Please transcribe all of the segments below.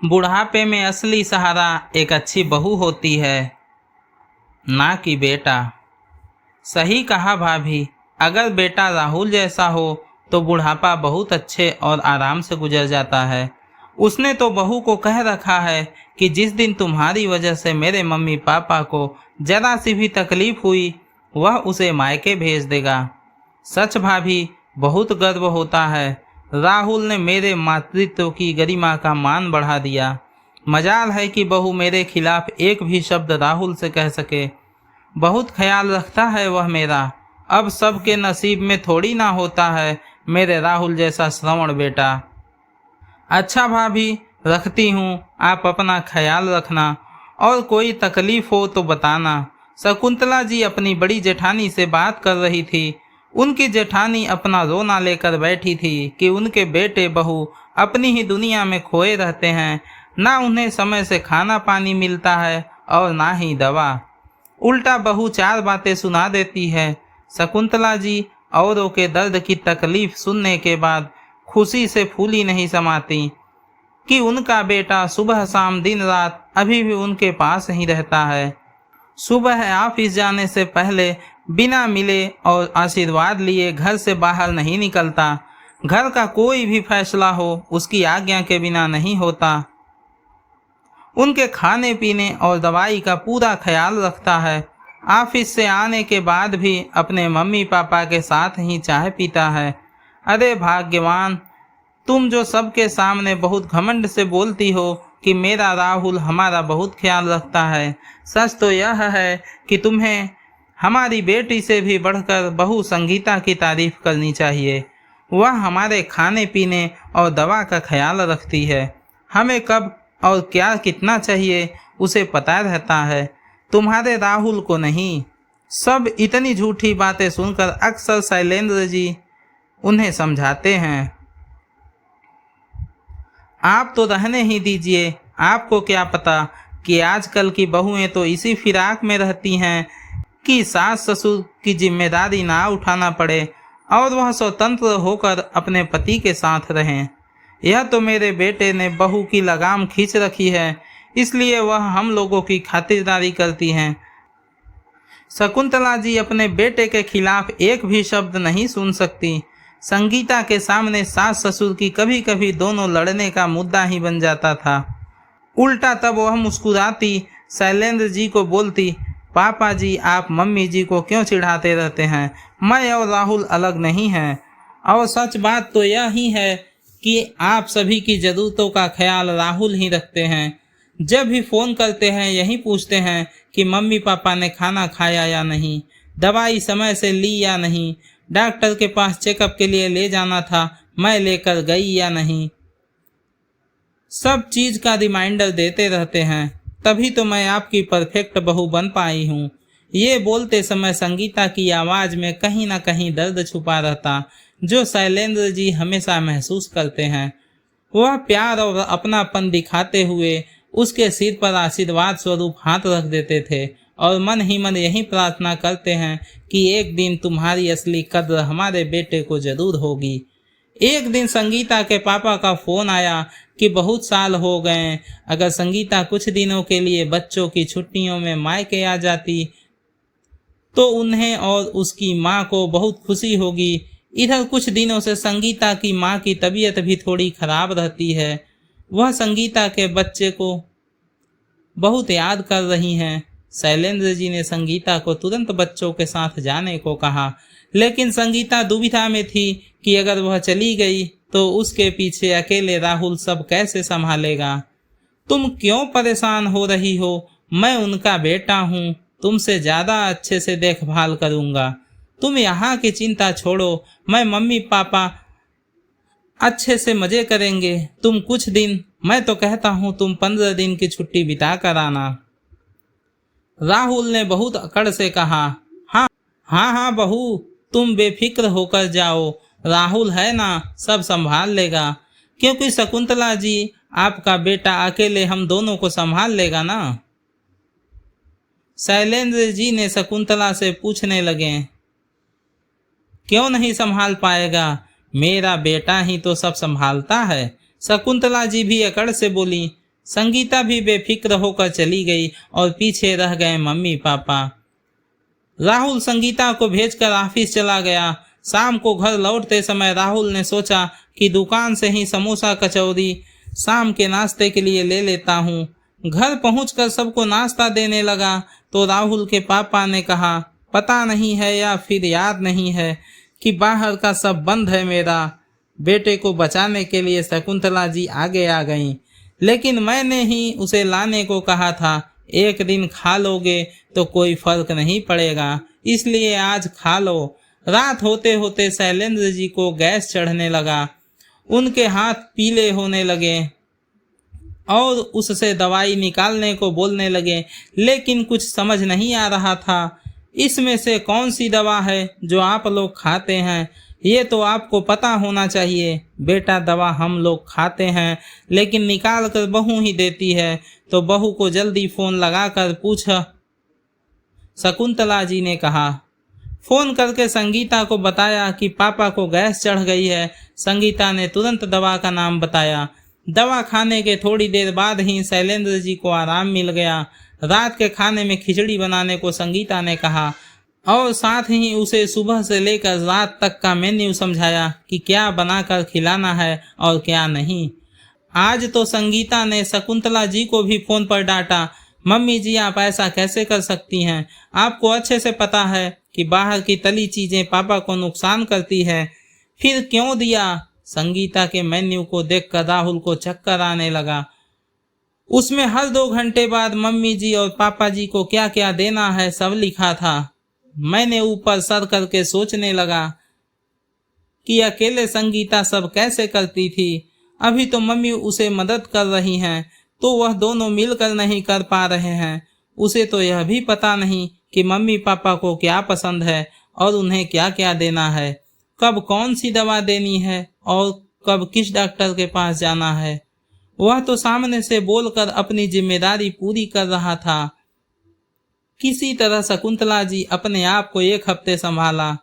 बुढ़ापे में असली सहारा एक अच्छी बहू होती है, ना कि बेटा। सही कहा भाभी। अगर बेटा राहुल जैसा हो तो बुढ़ापा बहुत अच्छे और आराम से गुजर जाता है। उसने तो बहू को कह रखा है कि जिस दिन तुम्हारी वजह से मेरे मम्मी पापा को जरा सी भी तकलीफ हुई वह उसे मायके भेज देगा। सच भाभी, बहुत गर्व होता है। राहुल ने मेरे मातृत्व की गरिमा का मान बढ़ा दिया। मजाल है कि बहू मेरे खिलाफ एक भी शब्द राहुल से कह सके। बहुत ख्याल रखता है वह मेरा। अब सबके नसीब में थोड़ी ना होता है मेरे राहुल जैसा श्रवण बेटा। अच्छा भाभी, रखती हूँ। आप अपना ख्याल रखना और कोई तकलीफ हो तो बताना। शकुंतला जी अपनी बड़ी जेठानी से बात कर रही थी। उनकी जेठानी अपना रोना लेकर बैठी थी कि उनके बेटे बहू अपनी ही दुनिया में खोए रहते हैं। ना उन्हें समय से खाना पानी मिलता है और ना ही दवा। उल्टा बहू चार बातें सुना देती है। शकुंतला जी औरों के दर्द की तकलीफ सुनने के बाद खुशी से फूली नहीं समाती कि उनका बेटा सुबह शाम दिन रात अभी भी उनके पास ही रहता है। सुबह ऑफिस जाने से पहले बिना मिले और आशीर्वाद लिए घर से बाहर नहीं निकलता। घर का कोई भी फैसला हो उसकी आज्ञा के बिना नहीं होता। उनके खाने पीने और दवाई का पूरा ख्याल रखता है। ऑफिस से आने के बाद भी अपने मम्मी पापा के साथ ही चाय पीता है। अरे भाग्यवान, तुम जो सबके सामने बहुत घमंड से बोलती हो कि मेरा राहुल हमारा बहुत ख्याल रखता है। सच तो यह है कि तुम्हें हमारी बेटी से भी बढ़कर बहू संगीता की तारीफ करनी चाहिए। वह हमारे खाने पीने और दवा का ख्याल रखती है। हमें कब और क्या कितना चाहिए उसे पता रहता है, तुम्हारे राहुल को नहीं। सब इतनी झूठी बातें सुनकर अक्सर शैलेंद्र जी उन्हें समझाते हैं। आप तो रहने ही दीजिए। आपको क्या पता कि आजकल की बहुएं तो इसी फिराक में रहती हैं कि सास ससुर की जिम्मेदारी ना उठाना पड़े और वह स्वतंत्र होकर अपने पति के साथ रहें। यह तो मेरे बेटे ने बहू की लगाम खींच रखी है, इसलिए वह हम लोगों की खातिरदारी करती हैं। शकुंतला जी अपने बेटे के खिलाफ एक भी शब्द नहीं सुन सकती। संगीता के सामने सास ससुर की कभी कभी दोनों लड़ने का मुद्दा ही बन जाता था। उल्टा तब वह मुस्कुराती शैलेंद्र जी को बोलती, पापा जी आप मम्मी जी को क्यों चिढ़ाते रहते हैं, मैं और राहुल अलग नहीं हैं। और सच बात तो यह ही है कि आप सभी की ज़रूरतों का ख्याल राहुल ही रखते हैं। जब भी फ़ोन करते हैं यही पूछते हैं कि मम्मी पापा ने खाना खाया या नहीं, दवाई समय से ली या नहीं, डॉक्टर के पास चेकअप के लिए ले जाना था, मैं लेकर गई या नहीं। सब चीज़ का रिमाइंडर देते रहते हैं, तभी तो मैं आपकी परफेक्ट बहू बन पाई हूँ। ये बोलते समय संगीता की आवाज़ में कहीं ना कहीं दर्द छुपा रहता, जो शैलेंद्र जी हमेशा महसूस करते हैं। वह प्यार और अपनापन दिखाते हुए उसके सिर पर आशीर्वाद स्वरूप हाथ रख देते थे और मन ही मन यही प्रार्थना करते हैं कि एक दिन तुम्हारी असली कद्र हमारे बेटे को जरूर होगी। एक दिन संगीता के पापा का फ़ोन आया कि बहुत साल हो गए, अगर संगीता कुछ दिनों के लिए बच्चों की छुट्टियों में मायके आ जाती तो उन्हें और उसकी माँ को बहुत खुशी होगी। इधर कुछ दिनों से संगीता की माँ की तबीयत भी थोड़ी खराब रहती है। वह संगीता के बच्चे को बहुत याद कर रही हैं। शैलेंद्र जी ने संगीता को तुरंत बच्चों के साथ जाने को कहा, लेकिन संगीता दुविधा में थी कि अगर वह चली गई तो उसके पीछे अकेले राहुल सब कैसे संभालेगा। तुम क्यों परेशान हो रही हो, मैं उनका बेटा हूँ, तुमसे ज़्यादा अच्छे से देखभाल करूँगा। तुम यहाँ की चिंता छोड़ो, मैं मम्मी पापा अच्छे से मज़े करेंगे। तुम कुछ दिन, मैं तो कहता हूँ तुम 15 दिन की छुट्टी बिता कर आना। राहुल ने बहुत अकड़ से कहा, हाँ बहू, तुम बेफिक्र होकर जाओ, राहुल है ना, सब संभाल लेगा। क्योंकि शकुंतला जी आपका बेटा अकेले हम दोनों को संभाल लेगा ना। शैलेंद्र जी ने शकुंतला से पूछने लगे, क्यों नहीं संभाल पाएगा, मेरा बेटा ही तो सब संभालता है। शकुंतला जी भी अकड़ से बोली, संगीता भी बेफिक्र होकर चली गई और पीछे रह गए मम्मी पापा। राहुल संगीता को भेजकर ऑफिस चला गया। शाम को घर लौटते समय राहुल ने सोचा कि दुकान से ही समोसा कचौरी शाम के नाश्ते के लिए ले लेता हूँ। घर पहुंचकर सबको नाश्ता देने लगा तो राहुल के पापा ने कहा, पता नहीं है या फिर याद नहीं है कि बाहर का सब बंद है। मेरा बेटे को बचाने के लिए शकुंतला जी आगे आ गईं, लेकिन मैंने ही उसे लाने को कहा था। एक दिन खा लोगे तो कोई फर्क नहीं पड़ेगा, इसलिए आज खा लो। रात होते होते शैलेंद्र जी को गैस चढ़ने लगा, उनके हाथ पीले होने लगे और उससे दवाई निकालने को बोलने लगे, लेकिन कुछ समझ नहीं आ रहा था। इसमें से कौन सी दवा है जो आप लोग खाते हैं, ये तो आपको पता होना चाहिए। बेटा, दवा हम लोग खाते हैं लेकिन निकाल कर बहू ही देती है, तो बहू को जल्दी फोन लगाकर पूछा, शकुंतला जी ने कहा। फोन करके संगीता को बताया कि पापा को गैस चढ़ गई है। संगीता ने तुरंत दवा का नाम बताया। दवा खाने के थोड़ी देर बाद ही शैलेंद्र जी को आराम मिल गया। रात के खाने में खिचड़ी बनाने को संगीता ने कहा और साथ ही उसे सुबह से लेकर रात तक का मेन्यू समझाया कि क्या बनाकर खिलाना है और क्या नहीं। आज तो संगीता ने शकुंतला जी को भी फोन पर डांटा, मम्मी जी आप ऐसा कैसे कर सकती हैं? आपको अच्छे से पता है कि बाहर की तली चीजें पापा को नुकसान करती है, फिर क्यों दिया? संगीता के मेन्यू को देखकर राहुल को चक्कर आने लगा। उसमें हर 2 घंटे बाद मम्मी जी और पापा जी को क्या क्या देना है सब लिखा था। मैंने ऊपर सर करके सोचने लगा कि अकेले संगीता सब कैसे करती थी। अभी तो मम्मी उसे मदद कर रही हैं, तो वह दोनों मिलकर नहीं कर पा रहे हैं। उसे तो यह भी पता नहीं कि मम्मी पापा को क्या पसंद है और उन्हें क्या क्या देना है, कब कौन सी दवा देनी है और कब किस डॉक्टर के पास जाना है। वह तो सामने से बोलकर अपनी जिम्मेदारी पूरी कर रहा था। किसी तरह शकुंतला जी अपने आप को 1 हफ्ते संभाला।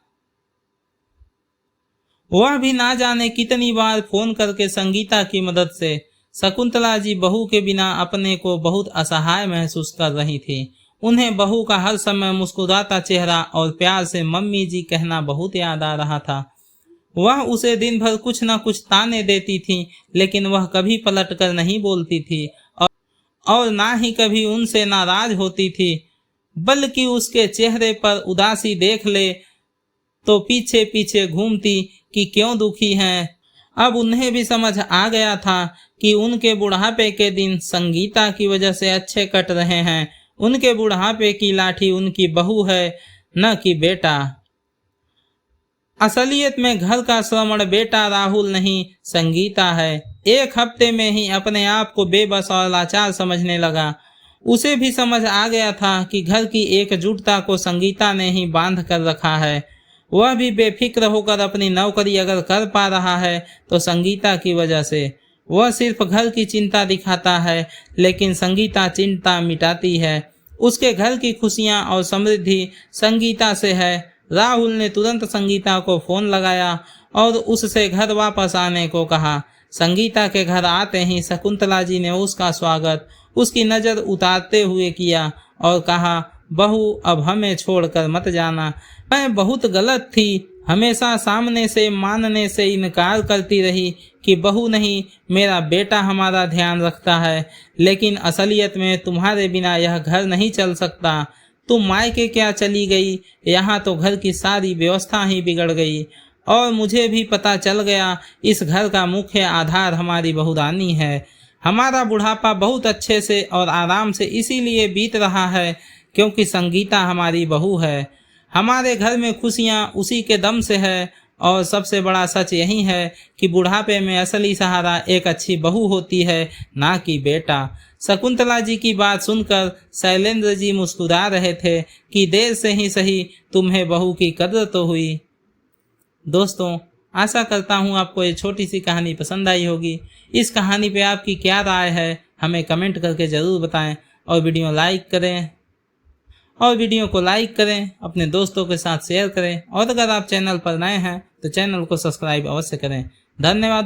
वह भी ना जाने कितनी बार फोन करके संगीता की मदद से। शकुंतला जी बहू के बिना अपने को बहुत असहाय महसूस कर रही थी। उन्हें बहू का हर समय मुस्कुराता चेहरा और प्यार से मम्मी जी कहना बहुत याद आ रहा था। वह उसे दिन भर कुछ न कुछ ताने देती थी, लेकिन वह कभी पलट कर नहीं बोलती थी और ना ही कभी उनसे नाराज होती थी, बल्कि उसके चेहरे पर उदासी देख ले तो पीछे पीछे घूमती कि क्यों दुखी हैं। अब उन्हें भी समझ आ गया था कि उनके बुढ़ापे के दिन संगीता की वजह से अच्छे कट रहे हैं। उनके बुढ़ापे की लाठी उनकी बहू है, न कि बेटा। असलियत में घर का श्रवण बेटा राहुल नहीं, संगीता है। 1 हफ्ते में ही अपने आप को बेबस और लाचार समझने लगा। उसे भी समझ आ गया था कि घर की एकजुटता को संगीता ने ही बांध कर रखा है। वह भी बेफिक्र होकर अपनी नौकरी अगर कर पा रहा है तो संगीता की वजह से। वह सिर्फ घर की चिंता दिखाता है, लेकिन संगीता चिंता मिटाती है। उसके घर की खुशियां और समृद्धि संगीता से है। राहुल ने तुरंत संगीता को फोन लगाया और उससे घर वापस आने को कहा। संगीता के घर आते ही शकुंतला जी ने उसका स्वागत उसकी नज़र उतारते हुए किया और कहा, बहू अब हमें छोड़कर मत जाना। मैं बहुत गलत थी, हमेशा सामने से मानने से इनकार करती रही कि बहू नहीं मेरा बेटा हमारा ध्यान रखता है, लेकिन असलियत में तुम्हारे बिना यह घर नहीं चल सकता। तुम मायके क्या चली गई, यहाँ तो घर की सारी व्यवस्था ही बिगड़ गई और मुझे भी पता चल गया इस घर का मुख्य आधार हमारी बहुरानी है। हमारा बुढ़ापा बहुत अच्छे से और आराम से इसीलिए बीत रहा है क्योंकि संगीता हमारी बहू है। हमारे घर में खुशियाँ उसी के दम से है और सबसे बड़ा सच यही है कि बुढ़ापे में असली सहारा एक अच्छी बहू होती है, ना कि बेटा। शकुंतला जी की बात सुनकर शैलेंद्र जी मुस्कुरा रहे थे कि देर से ही सही तुम्हें बहू की कदर तो हुई। दोस्तों, आशा करता हूँ आपको ये छोटी सी कहानी पसंद आई होगी। इस कहानी पे आपकी क्या राय है हमें कमेंट करके ज़रूर बताएं और वीडियो को लाइक करें, अपने दोस्तों के साथ शेयर करें और अगर आप चैनल पर नए हैं तो चैनल को सब्सक्राइब अवश्य करें। धन्यवाद।